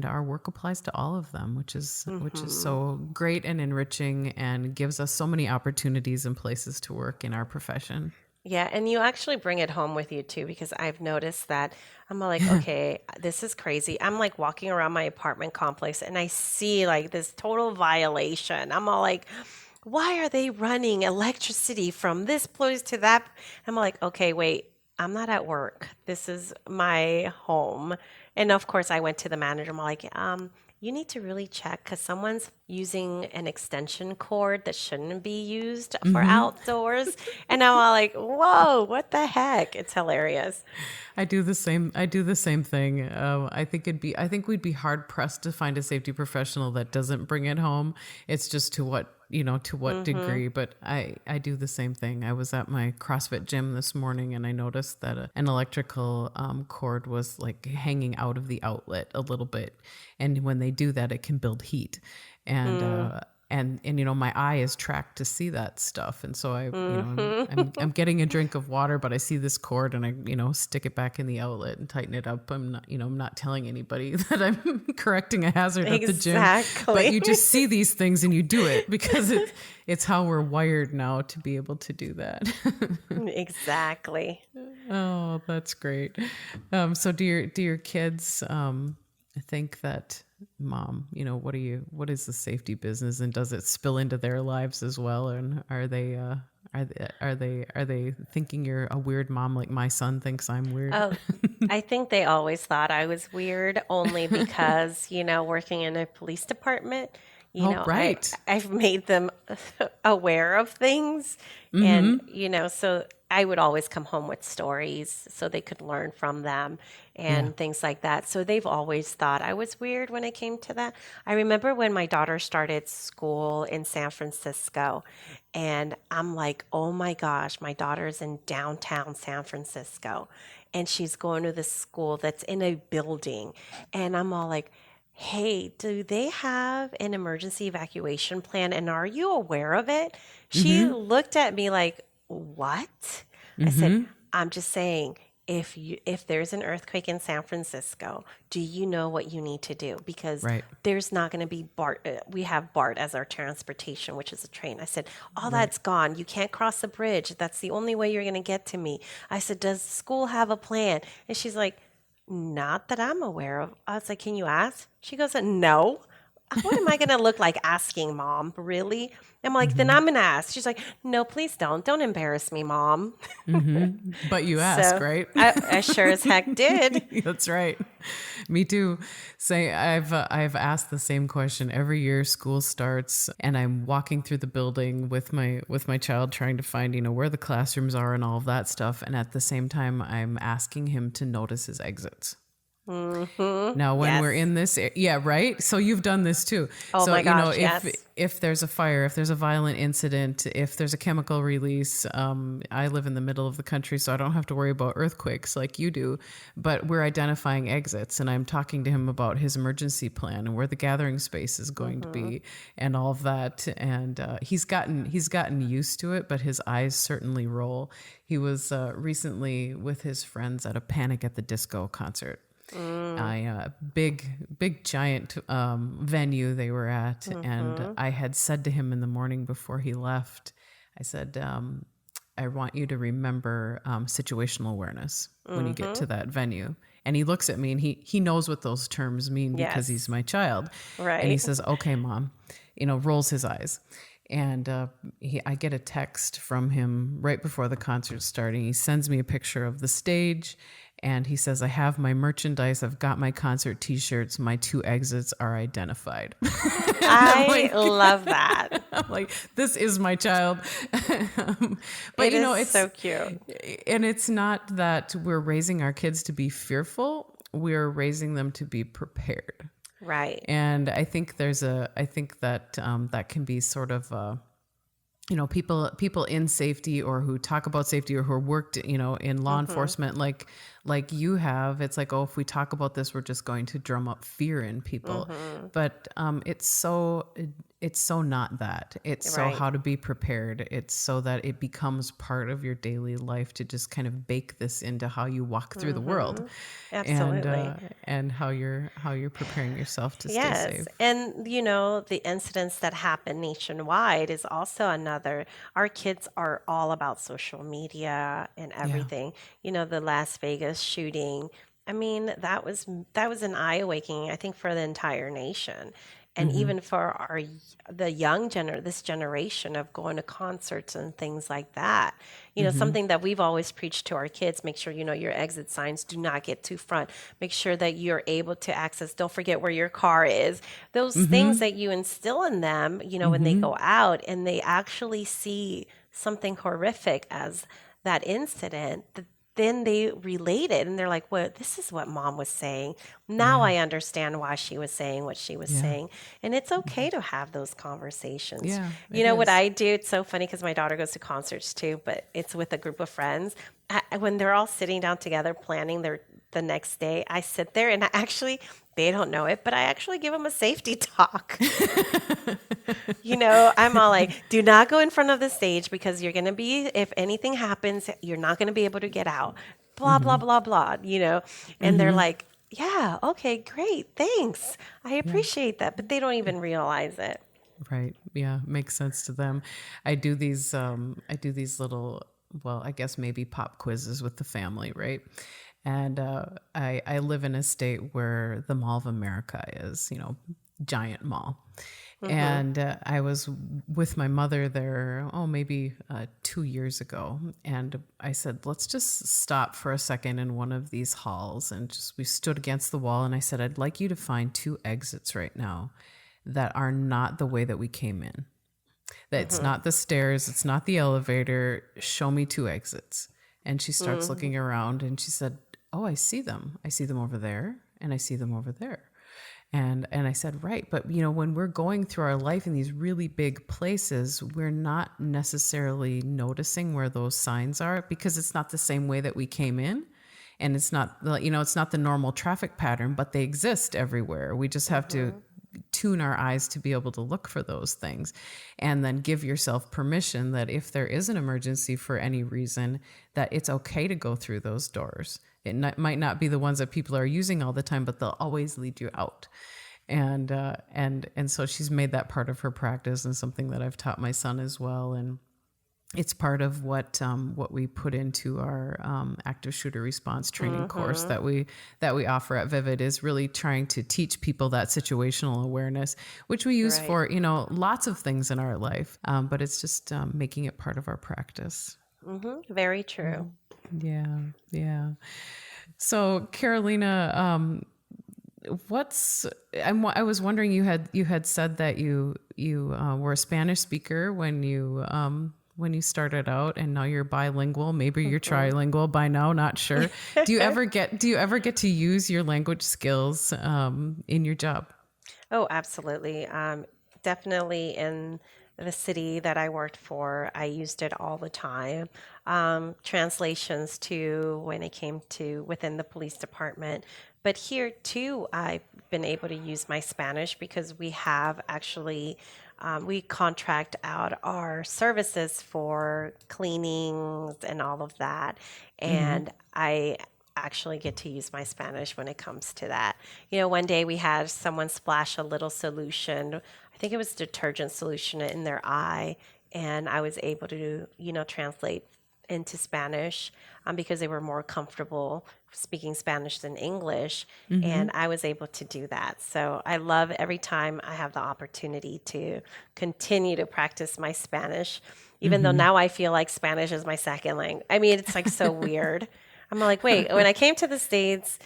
our work applies to all of them, which is so great and enriching, and gives us so many opportunities and places to work in our profession. Yeah, and you actually bring it home with you too, because I've noticed that I'm like, okay, this is crazy. I'm like walking around my apartment complex and I see like this total violation. I'm all like, why are they running electricity from this place to that? I'm like, okay, wait, I'm not at work. This is my home. And of course, I went to the manager. I'm like, you need to really check because someone's using an extension cord that shouldn't be used for outdoors. And I'm all like, whoa, what the heck? It's hilarious. I do the same thing. I think we'd be hard pressed to find a safety professional that doesn't bring it home. It's just to what degree, but I do the same thing. I was at my CrossFit gym this morning and I noticed that an electrical cord was like hanging out of the outlet a little bit. And when they do that, it can build heat. And my eye is tracked to see that stuff, and so I'm getting a drink of water, but I see this cord and I stick it back in the outlet and tighten it up. I'm not telling anybody that I'm correcting a hazard at the gym, but you just see these things and you do it because it's how we're wired now to be able to do that. Exactly. Oh, that's great. So do your kids think that, Mom, what is the safety business, and does it spill into their lives as well? And are they thinking you're a weird mom like my son thinks I'm weird? Oh, I think they always thought I was weird only because, working in a police department, right. I've made them aware of things. And, so I would always come home with stories so they could learn from them and things like that. So they've always thought I was weird when it came to that. I remember when my daughter started school in San Francisco, and I'm like, oh my gosh, my daughter's in downtown San Francisco, and she's going to this school that's in a building. And I'm all like, hey, do they have an emergency evacuation plan? And are you aware of it? She looked at me like, what? I said, I'm just saying, if there's an earthquake in San Francisco, do you know what you need to do? Because Right. there's not going to be BART. We have BART as our transportation, which is a train. I said, all Right. that's gone. You can't cross the bridge. That's the only way you're going to get to me. I said, does school have a plan? And she's like, not that I'm aware of. I was like, can you ask? She goes, no. What am I going to look like asking, Mom? Really? I'm like, then Mm-hmm. I'm going to ask. She's like, no, please don't. Don't embarrass me, Mom. Mm-hmm. But you ask, So right? I sure as heck did. That's right. Me too. Say I've asked the same question every year school starts, and I'm walking through the building with my child trying to find, where the classrooms are and all of that stuff, and at the same time I'm asking him to notice his exits. Now, when we're Yes. in this, yeah, right. So you've done this too. Oh So my gosh, yes. if there's a fire, if there's a violent incident, if there's a chemical release, I live in the middle of the country, so I don't have to worry about earthquakes like you do. But we're identifying exits, and I'm talking to him about his emergency plan and where the gathering space is going to Mm-hmm. be, and all of that. And he's gotten used to it, but his eyes certainly roll. He was recently with his friends at a Panic at the Disco concert. Mm, I big giant venue they were at, and mm-hmm. I had said to him in the morning before he left, I said, I want you to remember situational awareness when you get Mm-hmm. to that venue. And he looks at me, and he knows what those terms mean because he's Yes. my child, and he Right. says, "Okay, Mom," rolls his eyes. And I get a text from him right before the concert's starting. He sends me a picture of the stage, and he says, "I have my merchandise. I've got my concert T-shirts. My 2 exits are identified." And I'm I like, love that. I'm like, this is my child. But It is it's so cute. and it's not that we're raising our kids to be fearful. We're raising them to be prepared. Right. And I think that that can be sort of, people in safety, or who talk about safety, or who worked, in law Mm-hmm. enforcement, like you have. It's like, oh, if we talk about this, we're just going to drum up fear in people. Mm-hmm. But it's so not that. It's so Right. how to be prepared. It's so that it becomes part of your daily life, to just kind of bake this into how you walk through the world, Mm-hmm. and Absolutely. how you're preparing yourself to stay Yes. safe. And the incidents that happen nationwide is also another. Our kids are all about social media and Yeah. everything. The Las Vegas shooting. I mean, that was an eye awakening, I think, for the entire nation. And Mm-hmm. even for the this generation of going to concerts and things like that. Mm-hmm. Something that we've always preached to our kids, make sure your exit signs, do not get too front. Make sure that you're able to access, don't forget where your car is. Those things Mm-hmm. that you instill in them, when they Mm-hmm. go out and they actually see something horrific as that incident, then they relate it and they're like, well, this is what Mom was saying. Now Yeah. I understand why she was saying what she was Yeah. saying. And it's okay to have those conversations. Yeah, You it know what is. I do? It's so funny because my daughter goes to concerts too, but it's with a group of friends. When they're all sitting down together planning the next day, I sit there and they don't know it, but I actually give them a safety talk. I'm all like, do not go in front of the stage because you're going to be, if anything happens, you're not going to be able to get out. Blah, blah, Mm-hmm. blah, blah. And they're Mm-hmm. like, yeah, okay, great, thanks. I Yeah. appreciate that. But they don't even realize it. Right. Yeah. Makes sense to them. I do these little, well, I guess maybe pop quizzes with the family, right? And I live in a state where the Mall of America is, giant mall. Mm-hmm. And I was with my mother there, maybe 2 years ago. And I said, let's just stop for a second in one of these halls. And we stood against the wall. And I said, I'd like you to find 2 exits right now that are not the way that we came in. That it's Mm-hmm. not the stairs, it's not the elevator. Show me 2 exits. And she starts Mm-hmm. looking around, and she said, oh, I see them. I see them over there, and I see them over there. And I said, right, but when we're going through our life in these really big places, we're not necessarily noticing where those signs are, because it's not the same way that we came in. And it's not the normal traffic pattern, but they exist everywhere. We just have to Mm-hmm. tune our eyes to be able to look for those things, and then give yourself permission that if there is an emergency for any reason, that it's okay to go through those doors. It might not be the ones that people are using all the time, but they'll always lead you out. And so she's made that part of her practice, and something that I've taught my son as well. And it's part of what we put into our active shooter response training course that we offer at Vivid, is really trying to teach people that situational awareness, which we use for lots of things in our life. But it's just making it part of our practice. Very true. Yeah. So Carolina, I was wondering, you had said that you were a Spanish speaker when you started out, and now you're bilingual. Maybe you're trilingual by now, not sure. Do you ever get to use your language skills in your job? Oh, absolutely. Definitely in the city that I worked for, I used it all the time. Translations too, when it came to within the police department. But here too, I've been able to use my Spanish because we have actually, we contract out our services for cleanings and all of that. And I actually get to use my Spanish when it comes to that. One day we had someone splash a little solution. I think it was detergent solution in their eye, and I was able to, translate into Spanish because they were more comfortable speaking Spanish than English, and I was able to do that. So I love every time I have the opportunity to continue to practice my Spanish, even though now I feel like Spanish is my second language. I mean, it's like so weird. I'm like, wait, when I came to the States,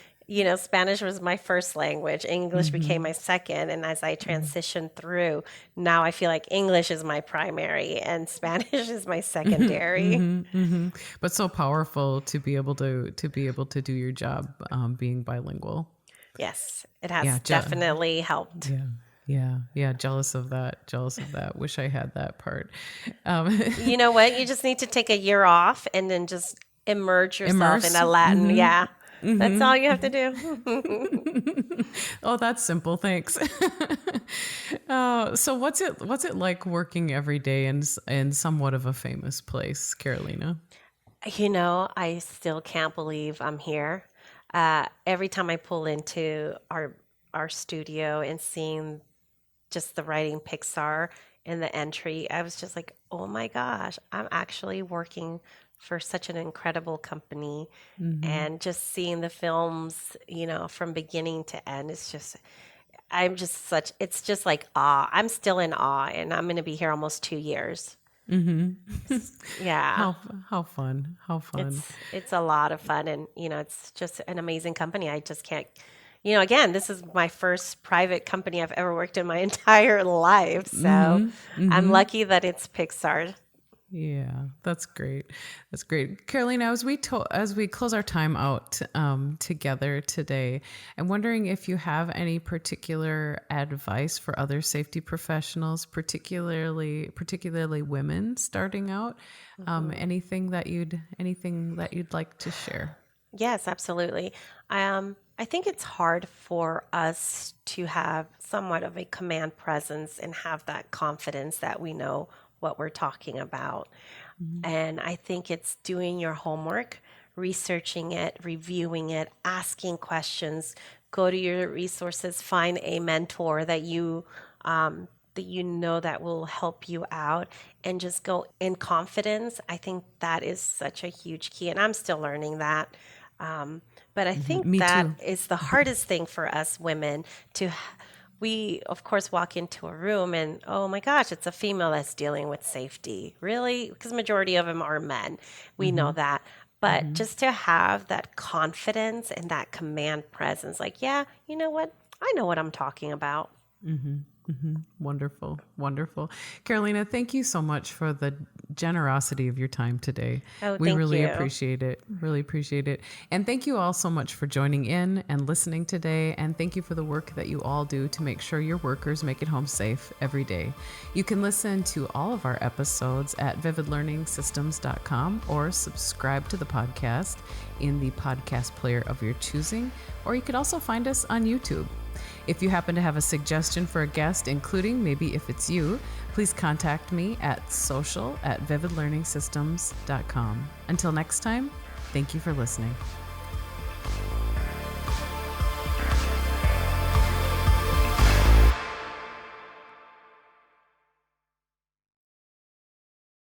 Spanish was my first language. English became my second. And as I transitioned through, now I feel like English is my primary and Spanish is my secondary. But so powerful to be able to do your job being bilingual. Yes, it has definitely helped. Yeah. Jealous of that. Wish I had that part. You know what? You just need to take a year off and then just immerse yourself in a Latin. Yeah. That's all you have to do. Oh, that's simple. Thanks. So what's it like working every day in somewhat of a famous place, Carolina? I still can't believe I'm here. Every time I pull into our studio and seeing just the writing Pixar in the entry, I was just like, oh my gosh, I'm actually working for such an incredible company. And just seeing the films, from beginning to end, it's just like awe. I'm still in awe, and I'm going to be here almost 2 years. Yeah. How fun. It's a lot of fun, and it's just an amazing company. I just can't, again, this is my first private company I've ever worked in my entire life. So I'm lucky that it's Pixar. Yeah, that's great. Carolina, as we close our time out together today, I'm wondering if you have any particular advice for other safety professionals, particularly women starting out. Anything that you'd like to share? Yes, absolutely. I think it's hard for us to have somewhat of a command presence and have that confidence that we know what we're talking about. And I think it's doing your homework, researching it, reviewing it, asking questions, go to your resources, find a mentor that that will help you out, and just go in confidence. I think that is such a huge key, and I'm still learning that. But I think Me that too. is the hardest thing for us women to. We, of course, walk into a room and, oh my gosh, it's a female that's dealing with safety. Really? Because majority of them are men. We know that. But just to have that confidence and that command presence, like, yeah, you know what? I know what I'm talking about. Wonderful. Carolina, thank you so much for the generosity of your time today. Oh, We thank really you. appreciate it. And thank you all so much for joining in and listening today. And thank you for the work that you all do to make sure your workers make it home safe every day. You can listen to all of our episodes at vividlearningsystems.com or subscribe to the podcast in the podcast player of your choosing, or you could also find us on YouTube. If you happen to have a suggestion for a guest, including maybe if it's you, please contact me at social@vividlearningsystems.com. Until next time, thank you for listening.